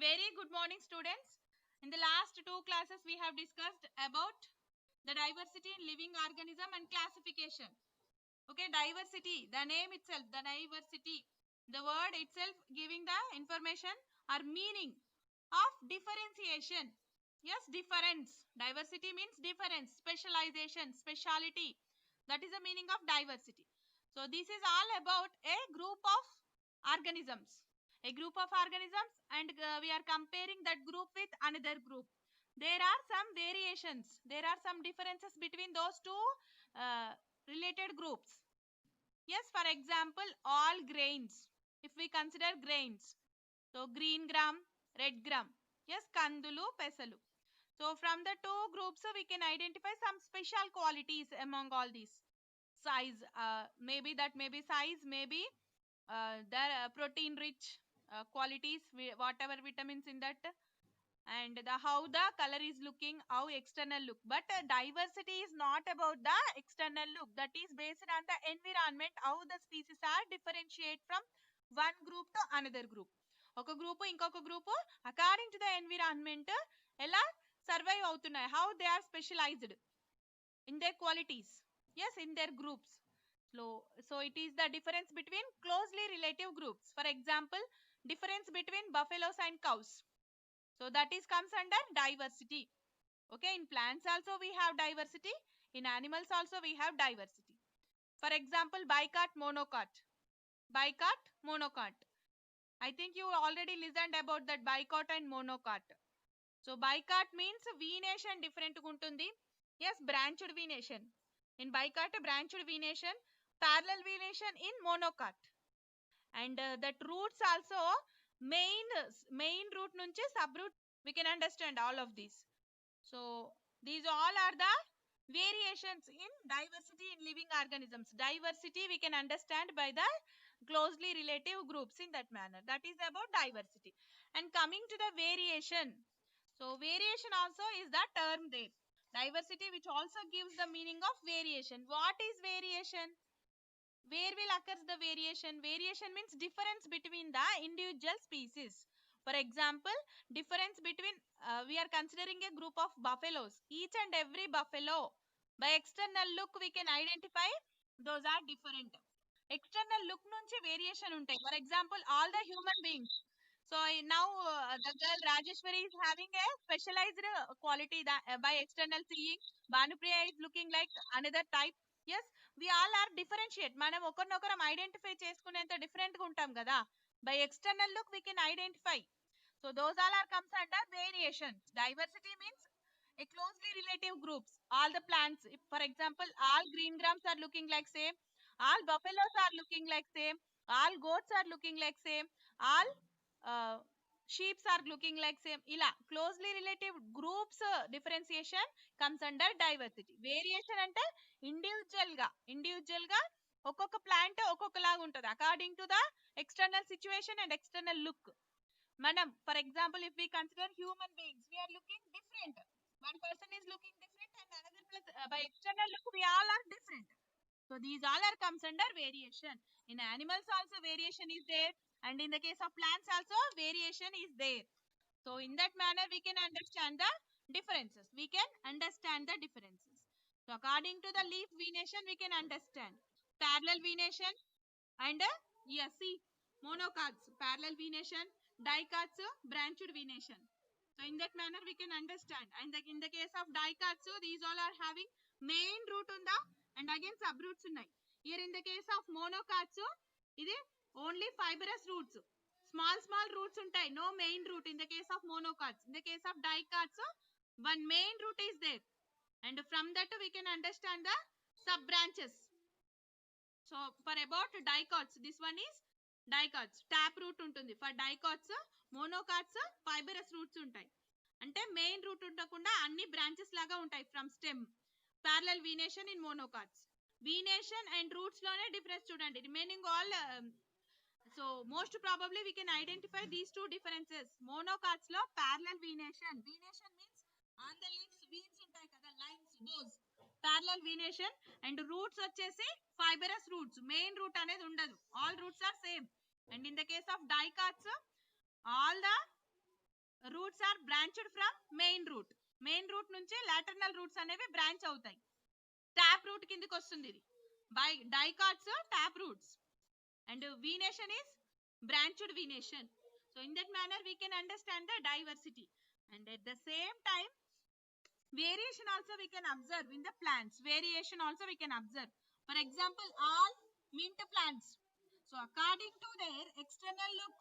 Very good morning, students. In the last two classes, we have discussed about the diversity in living organism and classification. Okay, diversity, the name itself, the diversity, the word itself giving the information or meaning of differentiation. Yes, difference. Diversity means difference, specialization, speciality. That is the meaning of diversity. So this is all about a group of organisms. A group of organisms, and we are comparing that group with another group. There are some variations. There are some differences between those two related groups. Yes, for example, all grains. If we consider grains, so green gram, red gram. Yes, kandulu, pesalu. So from the two groups, we can identify some special qualities among all these. Size, maybe that may be size, maybe the protein rich qualities, whatever vitamins in that, and how the color is looking, how external look. But diversity is not about the external look. That is based on the environment, how the species are differentiate from one group to another group. ఒక group ఇంకొక group according to the environment ఎలా survive అవుతున్నాయి, how they are specialized in their qualities. Yes, in their groups. So it is the difference between closely relative groups. For example, difference between buffaloes and cows. So that is comes under diversity. Okay, in plants also we have diversity. In animals also we have diversity. For example, bicot, monocot. Bicot, monocot. I think you already listened about that bicot and monocot. So bicot means venation different untundi. Yes, branched venation. In bicot, branched venation, parallel venation in monocot. And that roots also main root nunchi subroot, we can understand all of these. So these all are the variations in diversity in living organisms. Diversity we can understand by the closely relative groups in that manner. That is about diversity. And coming to the variation, so variation also is the term there. Diversity which also gives the meaning of variation. What is variation? Where will occur the variation? Variation means difference between the individual species. For example, difference between, we are considering a group of buffaloes. Each and every buffalo, by external look we can identify those are different. External look nunchi variation untai. For example, all the human beings. So now the girl Rajeshwari is having a specialized quality that, by external seeing. Bhanupriya is looking like another type. Yes, we all are differentiate. మనం ఒకరినొకరం identify చేసుకునేంత different గా ఉంటాం కదా. By external look we can identify. So those all are comes under variation. Diversity means a closely relative groups. All the plants, if, for example, all green grams are looking like same. All buffaloes are looking like same. All goats are looking like same. All sheep are looking like same. Ila closely relative groups differentiation comes under diversity. Variation ante individual గా ఒక్కొక్క plant ఒక్కొక్కలాగా ఉంటుంది according to the external situation and external look. మనం for example if we consider human beings, we are looking different. One person is looking different and another person, by external look we all are different. So these all are comes under variation. In animals also variation is there, and in the case of plants also variation is there. So in that manner we can understand the differences. We can understand the differences. So according to the leaf venation we can understand parallel venation and yes, see, monocots, parallel venation, dicots, branched venation. So in that manner we can understand. And in the case of dicots, these all are having main root unda and again subroots unnai. Here in the case of monocots, idi only fibrous roots. Small roots untai, no main root in the case of monocots. In the case of dicots, one main root is there. And from that we can understand the sub branches. So for about dicots, this one is dicots, tap root ఉంటుంది. For dicots, monocots fibrous roots ఉంటాయి. అంటే main root ఉండకుండా అన్ని branches లాగా ఉంటాయి from stem. parallel venation in monocots. Venation and roots లోనే difference చూడండి. Remaining all so most probably we can identify these two differences. Monocots లో parallel venation. Venation means on the leaves veins ఉంటాయి కదా, lines, those parallel venation. And roots వచ్చేసి fibrous roots. Main root అనేది ఉండదు. All roots are same. And in the case of dicots, all the roots are branched from main root. Main root నుంచి lateral roots అనేవి branch అవుతాయి. Tap root కిందకి వస్తుంది ఇది. By dicots tap roots. And venation is branched venation. So in that manner we can understand the diversity. And at the same time, variation also we can observe in the plants. Variation also we can observe. For example, all mint plants. So according to their external look,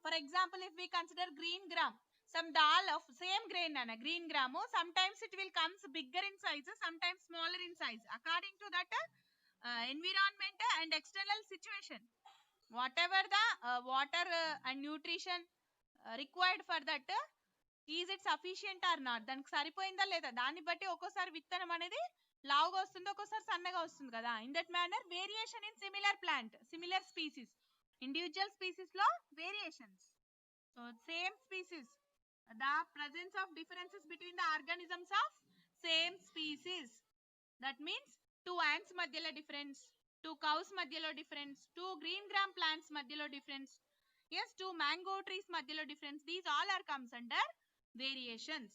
for example, if we consider green gram, some dal of same grain and a green gram, sometimes it will comes bigger in size, sometimes smaller in size, according to that environment and external situation. Whatever the water and nutrition required for that, is it sufficient are not, దానికి సరిపోయిందా లేదా, దాన్ని బట్టి ఒక్కోసారి విత్తనం అనేది లావుగా వస్తుంది, ఒక్కోసారి సన్నగా వస్తుంది కదా. In that manner variation in similar plant, similar species, individual species లో variations. So same species, the presence of differences between the organisms of same species. That means 2 ants మధ్యలో డిఫరెన్స్, 2 cows మధ్యలో డిఫరెన్స్, 2 green gram plants మధ్యలో difference, yes, 2 mango trees మధ్యలో difference. These all are comes under variations.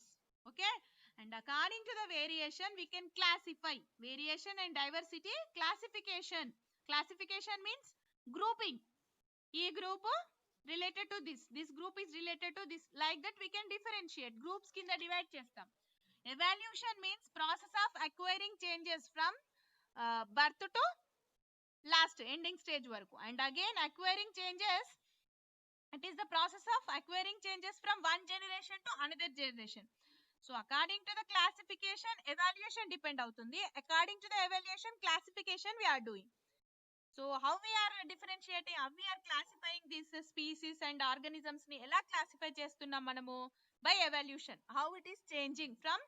Okay, and according to the variation we can classify. Variation and diversity classification. Classification means grouping. E group related to this group is related to this, like that we can differentiate. Groups kinda divide chestam. Evolution means process of acquiring changes from birth to last ending stage varaku. And again acquiring changes, it is the process of acquiring changes from one generation to another generation. So according to the classification, evaluation depend avutundi. According to the evaluation, classification we are doing. So how we are differentiating, how we are classifying these species and organisms ni ela classify chestunnam manamu? By evolution. How it is changing from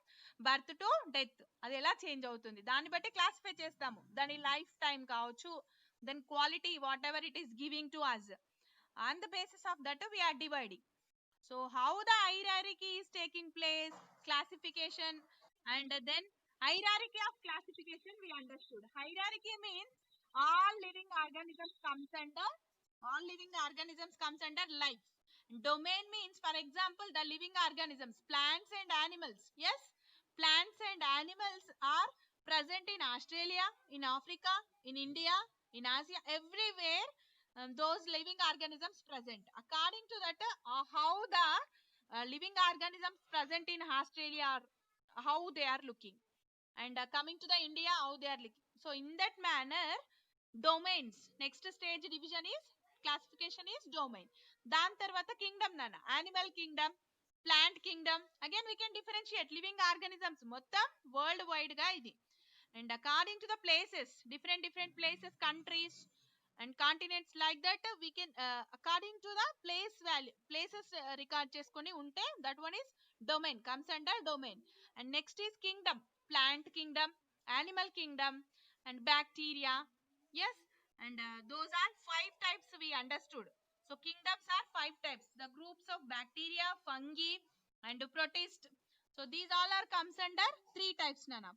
birth to death, adi ela change avutundi, dani batti classify chestamu. Dani life time kaavachu, then quality whatever it is giving to us, on the basis of that we are dividing. So how the hierarchy is taking place, classification, and then hierarchy of classification we understood. Hierarchy means all living organisms comes under life. Domain means, for example, the living organisms, plants and animals. Yes, plants and animals are present in Australia, in Africa, in India, in Asia, everywhere. Those living organisms present. According to that, how the living organisms present in Australia are, how they are looking, and coming to the India, how they are looking. So in that manner, domains, next stage division is classification is domain. Dan tarvata kingdom nana, animal kingdom, plant kingdom. Again we can differentiate living organisms mottam worldwide ga idi. And according to the places, different places, countries and continents, like that we can according to the places record cheskoni unte, that one is domain, comes under domain. And next is kingdom, plant kingdom, animal kingdom, and bacteria. Yes, and those are 5 types we understood. So kingdoms are 5 types, the groups of bacteria, fungi, and protist. So these all are comes under 3 types nana.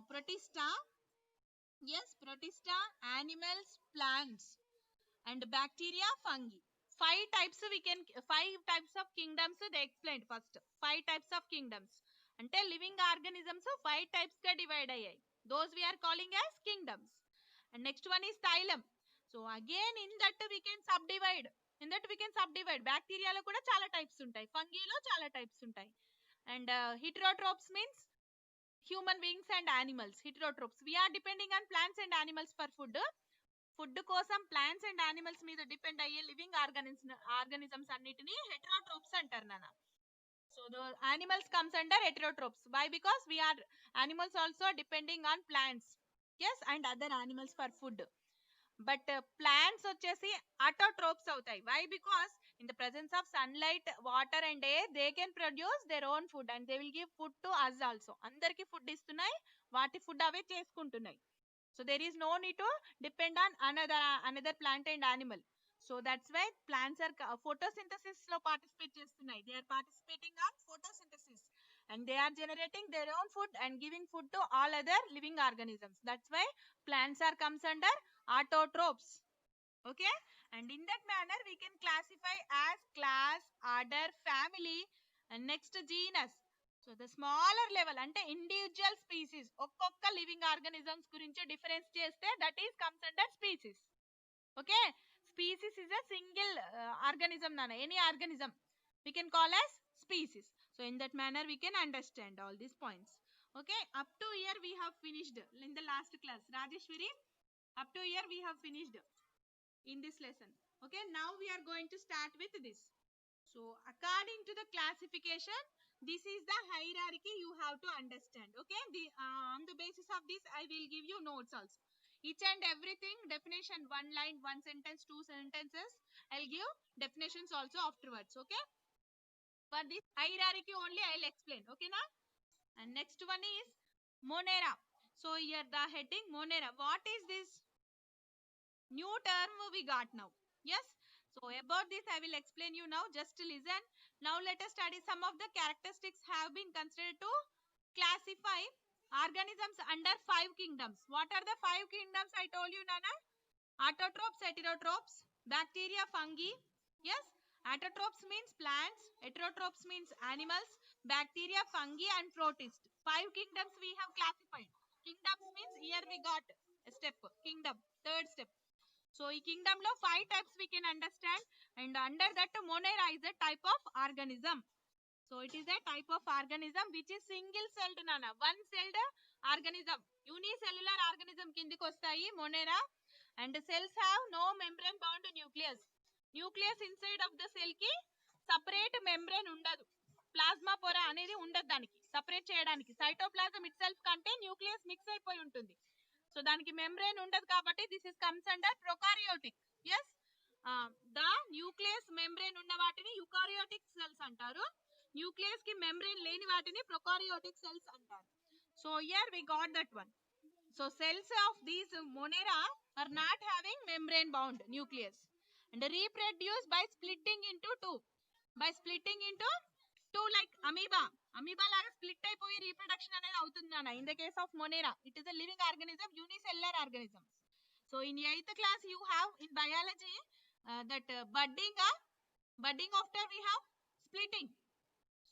Protista, yes, protista, animals, plants, and bacteria, fungi. 5 types we can, 5 types of kingdoms they explained first. 5 types of kingdoms ante living organisms 5 types ga divide ayyayi, those we are calling as kingdoms. And next one is xylem. So again in that we can subdivide, bacteria lo kuda chala types untayi, fungi lo chala types untayi. And heterotrophs means human beings and animals. Heterotrophs, we are depending on plants and animals for food. Food కోసం plants and animals మీద depend అయ్యే living organisms అన్నిటిని heterotrophs అంటారు నాన్న. So the animals comes under heterotrophs. Why? Because we are animals also depending on plants, yes, and other animals for food. But plants వచ్చేసి autotrophs అవుతాయి. Why? Because in the presence of sunlight, water and air, they can produce their own food and they will give food to us also. అందరికి food ఇస్తున్నాయి, వాటి food అవే చేసుకుంటున్నాయి. So there is no need to depend on another plant and animal. So that's why plants are photosynthesis lo participate chestunnai. They are participating on photosynthesis and they are generating their own food and giving food to all other living organisms. That's why plants are comes under autotrophs. Okay, and in that manner we can classify as class, order, family. family, and next genus. So the smaller level ante individual species, ఒక్కొక్క living organisms గురించి difference చేస్తే that is comes under species. Okay, species is a single organism nana, any organism we can call as species. So in that manner we can understand all these points. Okay, up to here we have finished in the last class. Rajeshwari, up to here we have finished in this lesson. Okay, now we are going to start with this. So according to the classification, this is the hierarchy you have to understand. Okay, on the basis of this I will give you notes also. Each and everything definition, one line, one sentence, two sentences, I'll give definitions also afterwards. Okay, for this hierarchy only I'll explain. Okay now, and next one is Monera. So here the heading Monera. What is this new term we got now? Yes, so about this I will explain you now. Just listen. Now let us study some of the characteristics have been considered to classify organisms under 5 kingdoms. What are the 5 kingdoms I told you, Nana? Autotrophs, heterotrophs, bacteria, fungi. Yes, autotrophs means plants, heterotrophs means animals, bacteria, fungi and protists. 5 kingdoms we have classified. Kingdoms means here we got a step, kingdom, third step. So in kingdom lo 5 types we can understand, and under that Monera is a type of organism. So it is a type of organism which is single celled, nana, one celled organism. Unicellular organism kindiki vastayi Monera, and cells have no membrane bound nucleus. Nucleus inside of the cell ki separate membrane undadu. Plasma pora anedi undadu daniki separate cheyadaniki. Cytoplasm itself kante nucleus mix అయిపోయి ఉంటుంది. So daniki membrane undadu kabatti this is comes under prokaryotic. Yes, the nucleus membrane unna vaatini eukaryotic cells antaru. Nucleus ki membrane leni vaatini prokaryotic cells antaru. So here we got that one. So cells of these Monera are not having membrane bound nucleus and reproduce by splitting into two. By splitting into two, like amoeba. Amoeba laga split అయిపోయి reproduction అనేది అవుతుంది నాన్న. In the case of Monera, it is a living organism, unicellular organism. So in 8th class you have in biology that budding after we have splitting.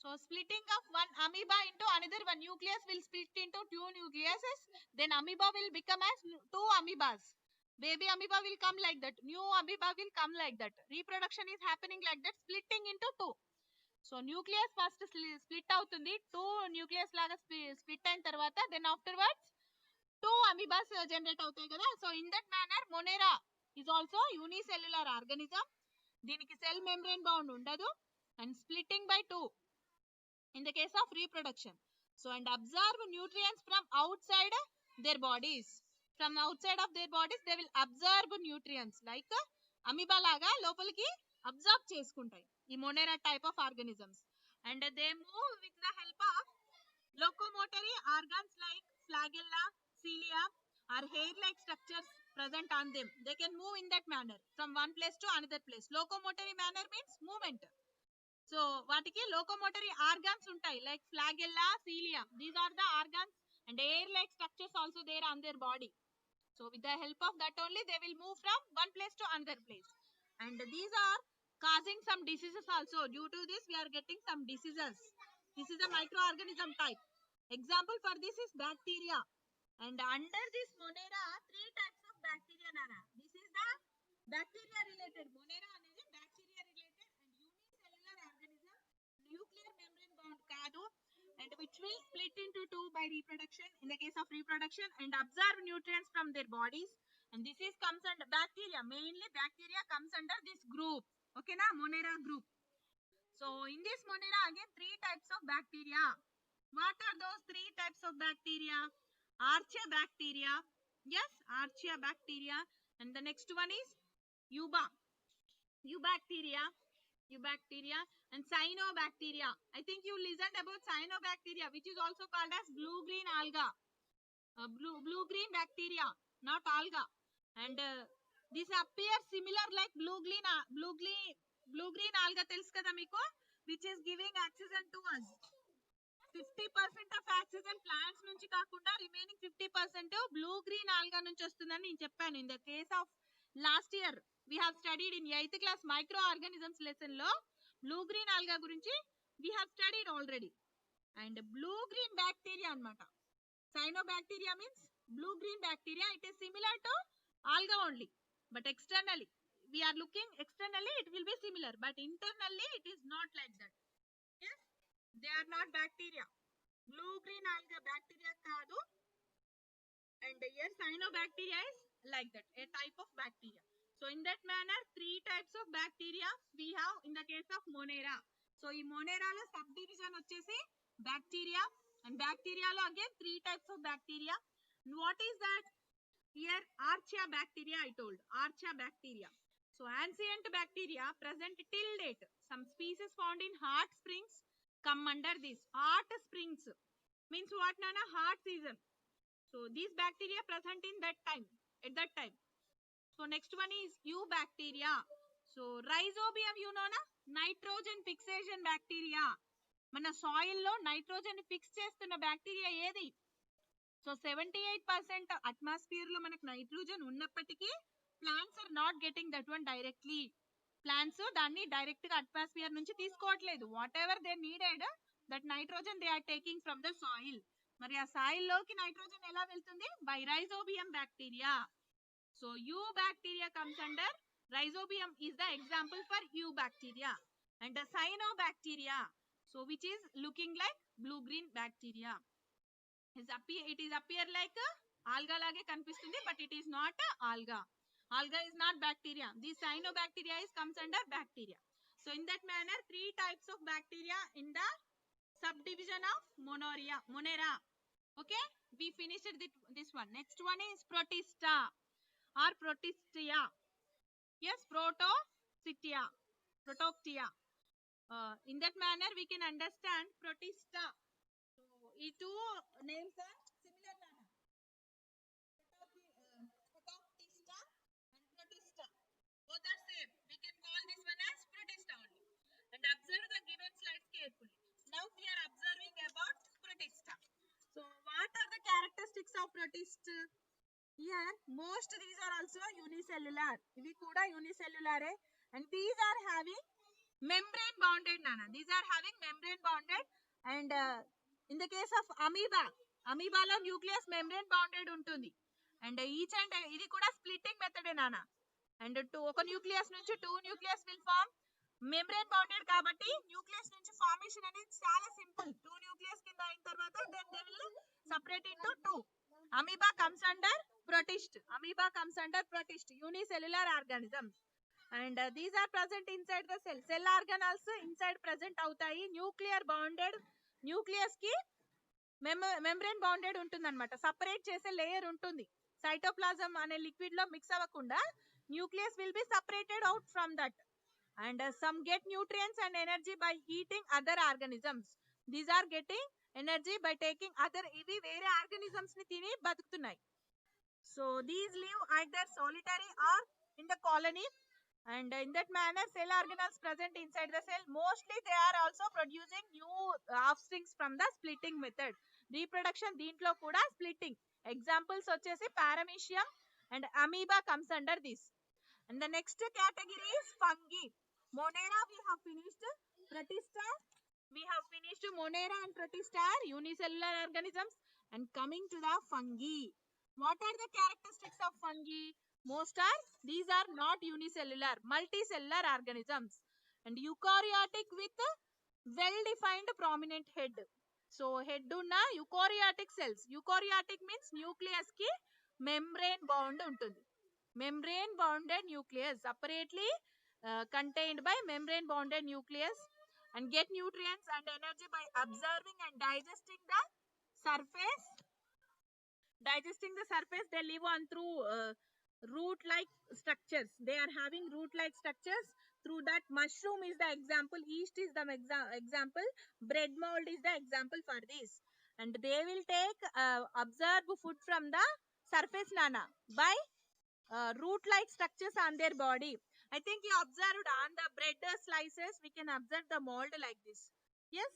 So splitting of one amoeba into another one, nucleus will split into two nucleuses, then amoeba will become as two amoebas. Baby amoeba will come like that, new amoeba will come like that. Reproduction is happening like that, splitting into two. So nucleus first split అవుతుంది, two nucleus లాగా split అయిన తర్వాత then afterwards two amoebas generate అవుతాయి కదా. So in that manner Monera is also unicellular organism. దీనికి cell membrane bound ఉండదు and splitting by two in the case of reproduction. So and absorb nutrients from outside their bodies. From outside of their bodies they will absorb nutrients like amoeba laga lopaliki absorb చేసుకుంటాయి ఈ Monera type of organisms, and they move with the help of locomotory organs like flagella, cilia or hair like structures present on them. They can move in that manner from one place to another place. Locomotory manner means movement. So వాటికి locomotory organs ఉంటాయి like flagella, cilia. These are the organs, and hair like structures also there on their body. So with the help of that only they will move from one place to another place, and these are causing some diseases also. Due to this we are getting some diseases. This is a microorganism type. Example for this is bacteria, and under this Monera 3 types of bacteria nana. This is the bacteria related. Monera అనేది bacteria related and unicellular organism, nuclear membrane bound కాదు, and which will split into two by reproduction in the case of reproduction and absorb nutrients from their bodies, and this is comes under bacteria. Mainly bacteria comes under this group. Okay na, Monera group. So in this Monera again 3 types of bacteria. What are those 3 types of bacteria? Archaebacteria. Yes, Archaebacteria. And the next one is Eubacteria and Cyanobacteria. I think you listened about Cyanobacteria, which is also called as blue-green alga. Blue-green bacteria, not alga. And this appears similar like blue-green alga తెలుసు కదా మీకు, which is giving oxygen to us. 50% of oxygen plants నుంచి కాకుండా remaining 50% blue-green alga నుంచి వస్తుందని నేను చెప్పాను. In the case of last year we have studied in 8th class microorganisms lesson లో blue-green alga గురించి we have studied already. And blue green bacteria anamata. Cyanobacteria means blue green bacteria. It is similar to alga only, but externally we are looking externally it will be similar, but internally it is not like that. Yes, they are not bacteria. Blue green alga bacteria kaadu, and here cyanobacteria is like that, a type of bacteria. So in that manner, three types of bacteria we have in the case of Monera. So in Monera lo subdivision vachesi bacteria, and bacteria lo again three types of bacteria. What is that? Here Archaea bacteria I told, Archaea bacteria. So ancient bacteria present till date. Some species found in hot springs come under this. Hot springs means what, Nana? Hot season. So these bacteria present in that time, at that time. So next one is Eubacteria. So Rhizobium, you know na, nitrogen fixation bacteria. Mana soil lo nitrogen fix chestunna bacteria ఏది? So 78% atmosphere lo manaku nitrogen unnappatiki plants are not getting that one directly. Plants danni direct ga atmosphere nunchi తీసుకోవట్లేదు. Whatever they needed, that nitrogen they are taking from the soil. మరి ఆ soil లోకి nitrogen ఎలా వెళ్తుంది? By rhizobium bacteria. So Eubacteria comes under, Rhizobium is the example for Eubacteria. And the Cyanobacteria, so which is looking like blue green bacteria. It is appear like alga lage kanipistundi, but it is not alga. Alga is not bacteria. This Cyanobacteria is comes under bacteria. So in that manner, three types of bacteria in the subdivision of Monera. Okay, we finished this one. Next one is Protista or Protistia. Yes, Protoctia. In that manner, we can understand Protista. So, these two names are similar. Protoctista and Protista. Both are same. We can call this one as Protista only. And observe the given slides carefully. Now we are observing about Protista. So what are the characteristics of Protist? Here most these are also unicellular. Ivi kuda unicellular, and these are having membrane bonded, Nana. These are having membrane bonded, and in the case of amoeba lo nucleus membrane bonded untundi, and each and idi kuda splitting method Nana. And oka nucleus nunchi two nucleus will form. Membrane bonded kabatti nucleus nunchi formation అనేది చాలా simple. Two nucleus కింద అయిన తర్వాత then they will separate into two. Amoeba comes under protist. Amoeba comes under protist, unicellular organisms. And these are present inside the cell. Cell organelles inside present అవుతాయి. Nuclear bonded, nucleus కి membrane bonded ఉంటుందన్నమాట. Separate చేసే layer ఉంటుంది. Cytoplasm అనే liquid లో mix అవ్వకుండా nucleus will be separated out from that. And some get nutrients and energy by eating other organisms. These are getting energy by taking other, ivi vere organisms ni tini batukutunnai. So these live either solitary or in the colony, and in that manner cell organelles present inside the cell, mostly they are also producing new offsprings from the splitting method. Reproduction deentlo kuda splitting. Examples vachesi paramecium and amoeba comes under this. And the next category is fungi. Monera we have finished. Protista we have finished. Monera and Protista are unicellular organisms. And coming to the fungi, what are the characteristics of fungi? These are not unicellular, multicellular organisms, and eukaryotic with well-defined prominent head. So head unna eukaryotic cells. Eukaryotic means nucleus ki membrane bound untundi. Membrane bounded nucleus, separately contained by membrane bounded nucleus, and get nutrients and energy by observing and digesting the surface. They live on through root like structures. They are having root like structures. Through that, mushroom is the example, yeast is the example, bread mold is the example for this. And they will take observe food from the surface, Nana, by root like structures on their body. I think you observed on the bread slices, we can observe the mold like this. Yes,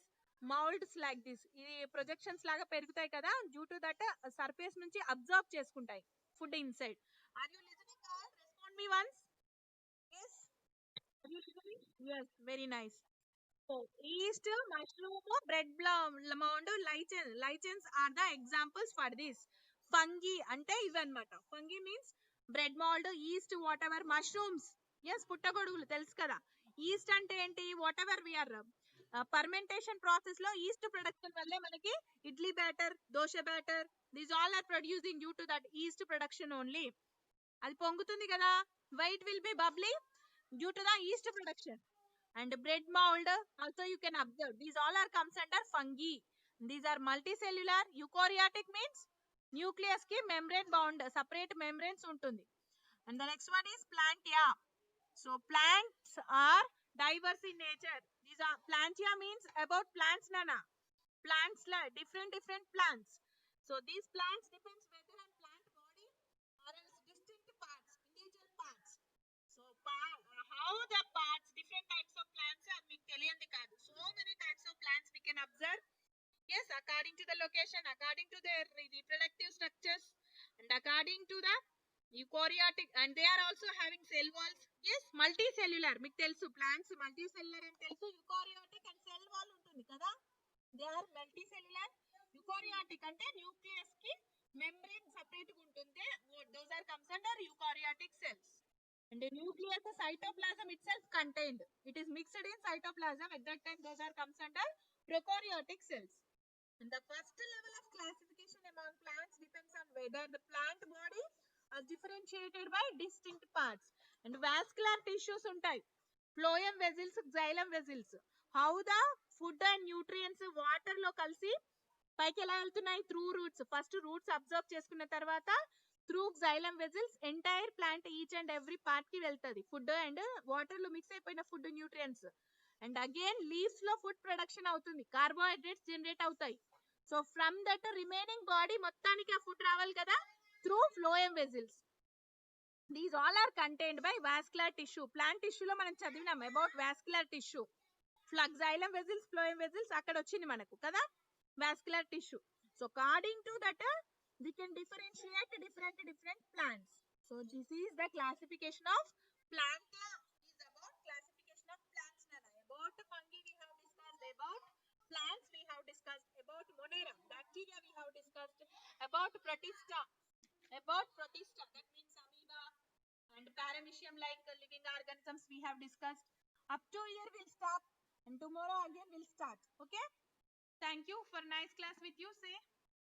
molds like this. ఇది projections లాగా పెరుగుతాయి కదా, due to that surface నుంచి absorb చేసుకుంటాయి food inside. Are you listening all? Respond me once. yes, are you listening? Yes, very nice. So, yeast, mushroom, bread mound, lichens are the examples for this. Fungi ante ivanmata. Fungi means bread mold, yeast, whatever, mushrooms. Yes, puttagodulu telusu kada. Yeast ante enti, whatever we are fermentation process lo yeast production valle manaki idli batter, dosha batter, these all are producing due to that yeast production only. అది పొంగుతుంది కదా, why it will be bubbly? Due to the yeast production. And bread mold also you can observe, these all are comes under fungi. These are multicellular. Eukaryotic means nucleus ki membrane bound, separate membranes ఉంటుంది. And the next one is plantia. So plants are diverse in nature. These are plantia means about plants nana, plants different plants. So these plants depends whether on plant body or else distinct parts, individual parts. So how the parts, different types of plants are మీకు తెలియంది కాదు. So many types of plants we can observe. Yes, according to the location, according to their reproductive structures, and according to the eukaryotic, and they are also having cell walls. Yes, multicellular. మీకు తెలుసు plants multicellular అని తెలుసు. Eukaryotic and cell wall ఉంటుంది కదా. They are multicellular. Eukaryotic అంటే nucleus కి membrane separate గా ఉంటుంది. Those are comes under eukaryotic cells. And the nucleus, the cytoplasm itself contained. It is mixed in cytoplasm. At that time, those are comes under prokaryotic cells. And the first level of classification among plants depends on whether the plant body are differentiated by distinct parts. And vascular tissues ఉంటాయి. Phloem vessels, xylem vessels. How the food and nutrients water లో కలిసి పైకి ఎలా వెళ్తున్నాయి? Through roots. First roots observe చేసుకున్న తర్వాత through xylem vessels entire plant each and every part కి వెళ్తుంది. ఫుడ్ అండ్ వాటర్ లో మిక్స్ అయిపోయిన food nutrients. And again leaves లో ఫుడ్ ప్రొడక్షన్ అవుతుంది, కార్బోహైడ్రేట్స్ జనరేట్ అవుతాయి. So from that remaining body మొత్తానికి ఆ ఫుడ్ రావాలి కదా, through phloem vessels. These all are contained by vascular tissue. Plant టిష్యూలో మనం చదివినాం about vascular tissue. xylem vessels, phloem vessels అక్కడ వచ్చింది మనకు కదా, vascular tissue. So according to that we can differentiate different plants. So this is the classification of plant. Is about classification of plants. About fungi we have discussed, about plants we have discussed, about monera, bacteria we have discussed, about protista, that means amoeba and paramecium like living organisms we have discussed. Up to here we'll stop and tomorrow again we'll start. Okay, thank you. For nice class with you, say